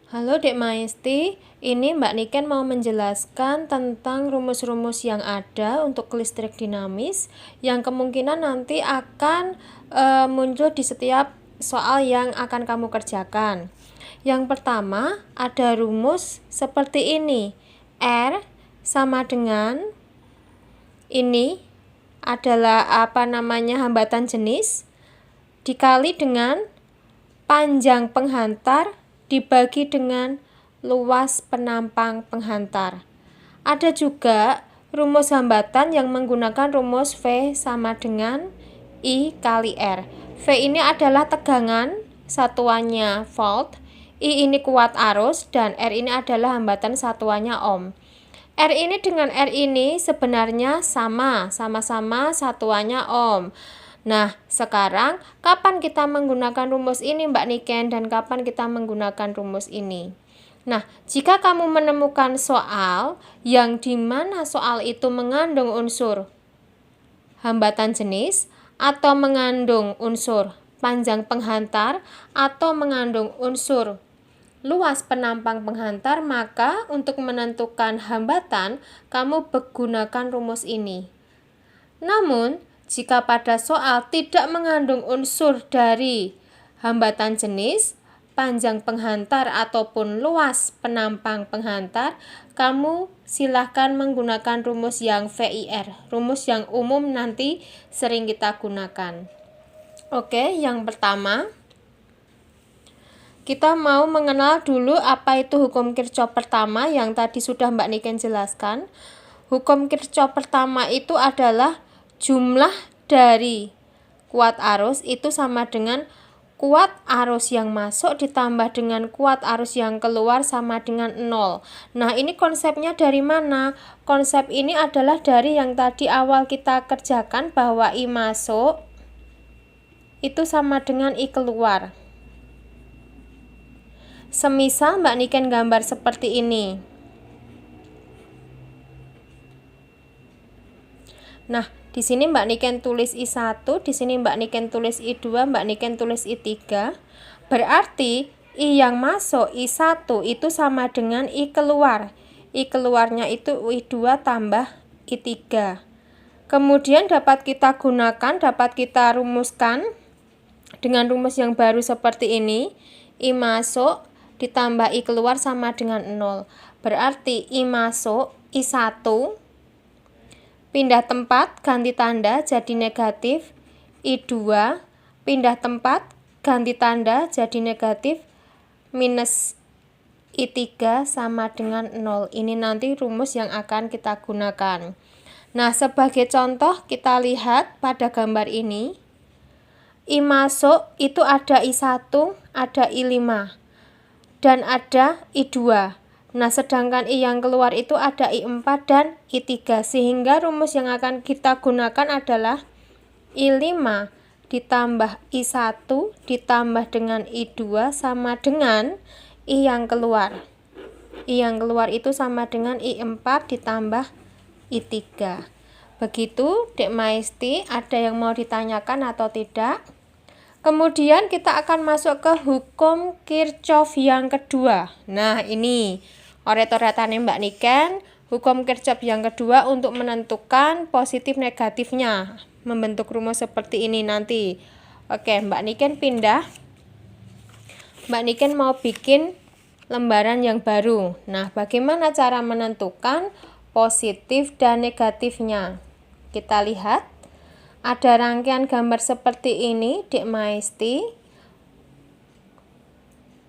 Halo Dek Maesti, ini Mbak Niken mau menjelaskan tentang rumus-rumus yang ada untuk listrik dinamis yang kemungkinan nanti akan muncul di setiap soal yang akan kamu kerjakan. Yang pertama, ada rumus seperti ini. R sama dengan ini adalah hambatan jenis dikali dengan panjang penghantar dibagi dengan luas penampang penghantar. Ada juga rumus hambatan yang menggunakan rumus V sama dengan I kali R. V ini adalah tegangan, satuannya volt, I ini kuat arus, dan R ini adalah hambatan, satuannya ohm. R ini dengan R ini sebenarnya sama-sama satuannya ohm. Nah, sekarang kapan kita menggunakan rumus ini Mbak Niken dan kapan kita menggunakan rumus ini? Nah, jika kamu menemukan soal yang dimana soal itu mengandung unsur hambatan jenis atau mengandung unsur panjang penghantar atau mengandung unsur luas penampang penghantar, maka untuk menentukan hambatan kamu menggunakan rumus ini. Namun, jika pada soal tidak mengandung unsur dari hambatan jenis, panjang penghantar ataupun luas penampang penghantar, kamu silahkan menggunakan rumus yang VIR, rumus yang umum nanti sering kita gunakan. Oke, yang pertama, kita mau mengenal dulu apa itu hukum Kirchhoff pertama yang tadi sudah Mbak Niken jelaskan. Hukum Kirchhoff pertama itu adalah jumlah dari kuat arus itu sama dengan kuat arus yang masuk ditambah dengan kuat arus yang keluar sama dengan 0. Nah, ini konsepnya dari mana? Konsep ini adalah dari yang tadi awal kita kerjakan bahwa I masuk itu sama dengan I keluar. Semisal Mbak Niken gambar seperti ini. Nah, di sini Mbak Niken tulis I1, di sini Mbak Niken tulis I2, Mbak Niken tulis I3. Berarti I yang masuk I1 itu sama dengan I keluar. I keluarnya itu I2 tambah I3. Kemudian dapat kita gunakan, dapat kita rumuskan dengan rumus yang baru seperti ini. I masuk ditambah I keluar sama dengan 0. Berarti I masuk I1 pindah tempat, ganti tanda jadi negatif. I2 pindah tempat, ganti tanda jadi negatif. Minus I3 sama dengan 0. Ini nanti rumus yang akan kita gunakan. Nah, sebagai contoh kita lihat pada gambar ini. I masuk itu ada I1, ada I5, dan ada I2. Nah, sedangkan I yang keluar itu ada I4 dan I3, sehingga rumus yang akan kita gunakan adalah I5 ditambah I1 ditambah dengan I2 sama dengan I yang keluar. I yang keluar itu sama dengan I4 ditambah I3. Begitu, Dek Maesti, ada yang mau ditanyakan atau tidak? Kemudian kita akan masuk ke hukum Kirchhoff yang kedua. Nah, ini oret-oretannya Mbak Niken, hukum Kirchhoff yang kedua untuk menentukan positif negatifnya, membentuk rumus seperti ini nanti. Oke, Mbak Niken pindah. Mbak Niken mau bikin lembaran yang baru. Nah, bagaimana cara menentukan positif dan negatifnya? Kita lihat, ada rangkaian gambar seperti ini, Dek Maesti.